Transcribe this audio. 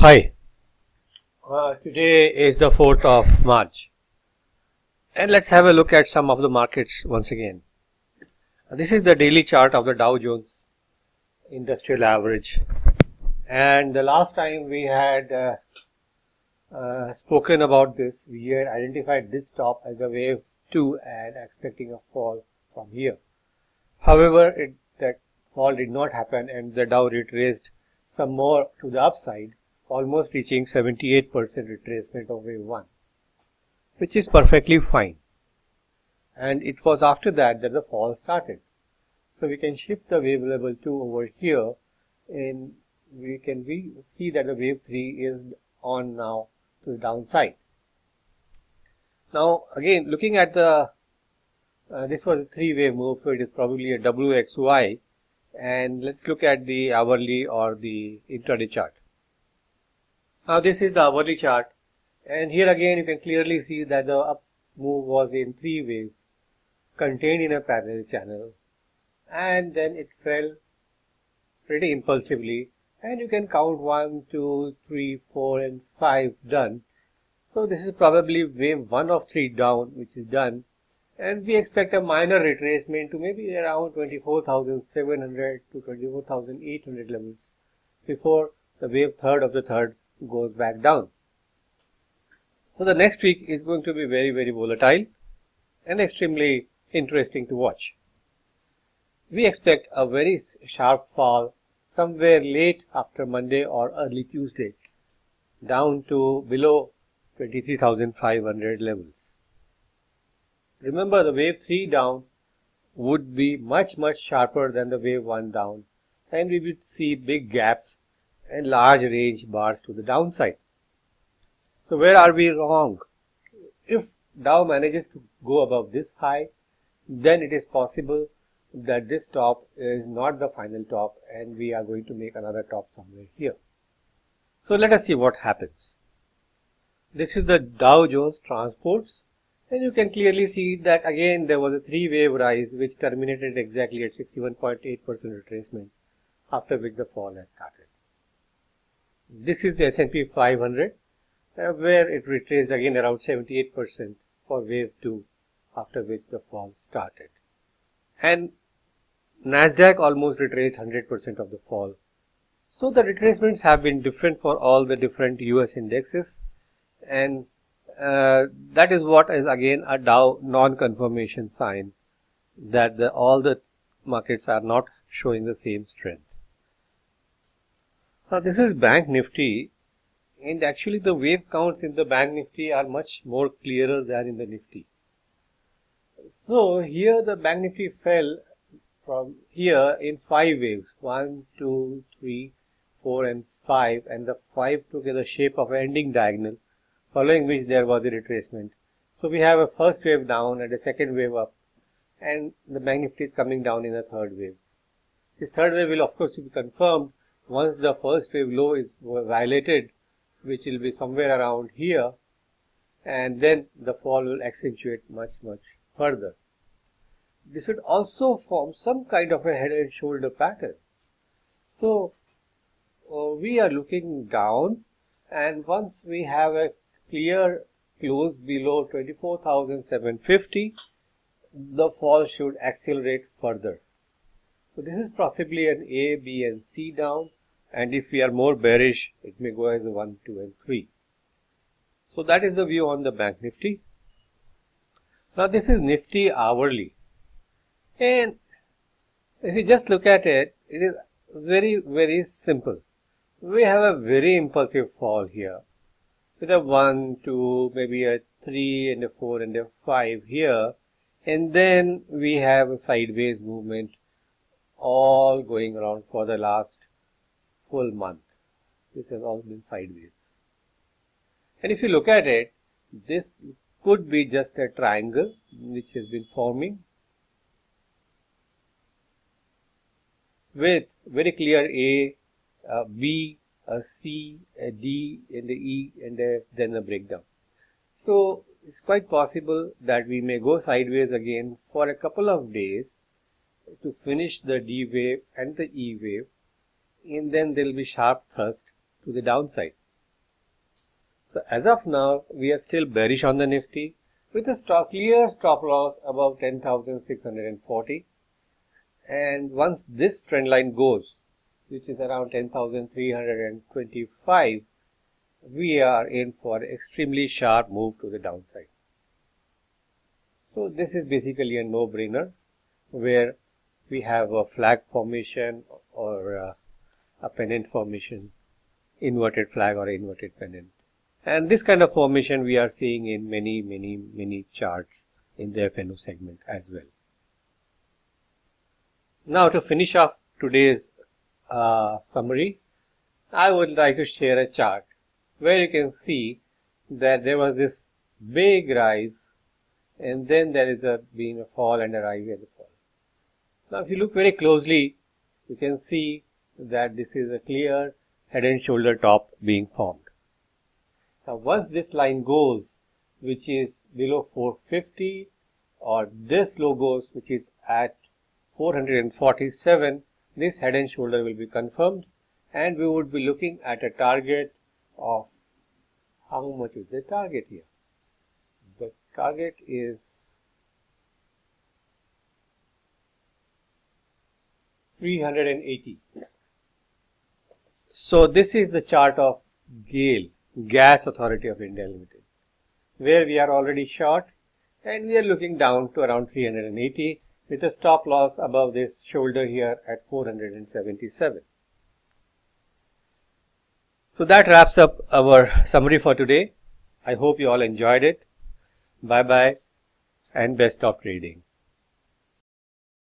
Hi, today is the 4th of March and let's have a look at some of the markets once again. This is the daily chart of the Dow Jones Industrial Average, and the last time we had spoken about this, we had identified this top as a wave 2 and expecting a fall from here. However, that fall did not happen and the Dow retraced some more to the upside, almost reaching 78% retracement of wave 1, which is perfectly fine. And it was after that the fall started. So we can shift the wave level 2 over here, and we can see that the wave 3 is on now to the downside. Now again, looking at the this was a 3-wave move, so it is probably a WXY, and let's look at the hourly or the intraday chart. Now this is the hourly chart, and here again you can clearly see that the up move was in 3 waves contained in a parallel channel, and then it fell pretty impulsively, and you can count 1, 2, 3, 4 and 5 done. So this is probably wave 1 of 3 down, which is done, and we expect a minor retracement to maybe around 24,700 to 24,800 levels before the wave 3rd of the 3rd goes back down. So the next week is going to be very volatile and extremely interesting to watch. We expect a very sharp fall somewhere late after Monday or early Tuesday, down to below 23,500 levels. Remember, the wave 3 down would be much sharper than the wave 1 down, and we would see big gaps and large range bars to the downside. So where are we wrong? If Dow manages to go above this high, then it is possible that this top is not the final top and we are going to make another top somewhere here. So let us see what happens. This is the Dow Jones Transports, and you can clearly see that again there was a 3-wave rise which terminated exactly at 61.8% retracement, after which the fall has started. This is the S&P 500, where it retraced again around 78% for wave 2, after which the fall started. And Nasdaq almost retraced 100% of the fall. So the retracements have been different for all the different US indexes, and that is what is again a Dow non-confirmation sign that all the markets are not showing the same strength. Now this is Bank Nifty, and actually the wave counts in the Bank Nifty are much more clearer than in the Nifty. So here the Bank Nifty fell from here in 5 waves, 1, 2, 3, 4 and 5, and the 5 took the shape of an ending diagonal, following which there was a retracement. So we have a first wave down and a second wave up, and the Bank Nifty is coming down in a 3rd wave. This 3rd wave will of course be confirmed once the first wave low is violated, which will be somewhere around here, and then the fall will accentuate much further. This would also form some kind of a head and shoulder pattern. So we are looking down, and once we have a clear close below 24,750, the fall should accelerate further. So this is possibly an A, B and C down, and if we are more bearish, it may go as a 1, 2 and 3. So that is the view on the Bank Nifty. Now this is Nifty hourly, and if you just look at it, it is very simple. We have a very impulsive fall here with a 1, 2, maybe a 3 and a 4 and a 5 here, and then we have a sideways movement all going around for the last full month. This has all been sideways, and if you look at it, this could be just a triangle which has been forming with very clear A, B, a C, a D and a E and then a breakdown. So it's quite possible that we may go sideways again for a couple of days to finish the D wave and the E wave, and then there will be sharp thrust to the downside. So as of now, we are still bearish on the Nifty with a clear stop loss above 10,640. And once this trend line goes, which is around 10,325, we are in for an extremely sharp move to the downside. So this is basically a no-brainer, where we have a flag formation or a pennant formation, inverted flag or inverted pennant. And this kind of formation we are seeing in many charts in the FNO segment as well. Now to finish off today's summary, I would like to share a chart where you can see that there was this big rise and then there is been a fall and a rise and a fall. Now if you look very closely, you can see that this is a clear head and shoulder top being formed. Now once this line goes, which is below 450, or this low goes, which is at 447, this head and shoulder will be confirmed, and we would be looking at a target of, how much is the target here? The target is 380. So this is the chart of GAIL, Gas Authority of India Limited, where we are already short and we are looking down to around 380 with a stop loss above this shoulder here at 477. So that wraps up our summary for today. I hope you all enjoyed it. Bye bye and best of trading.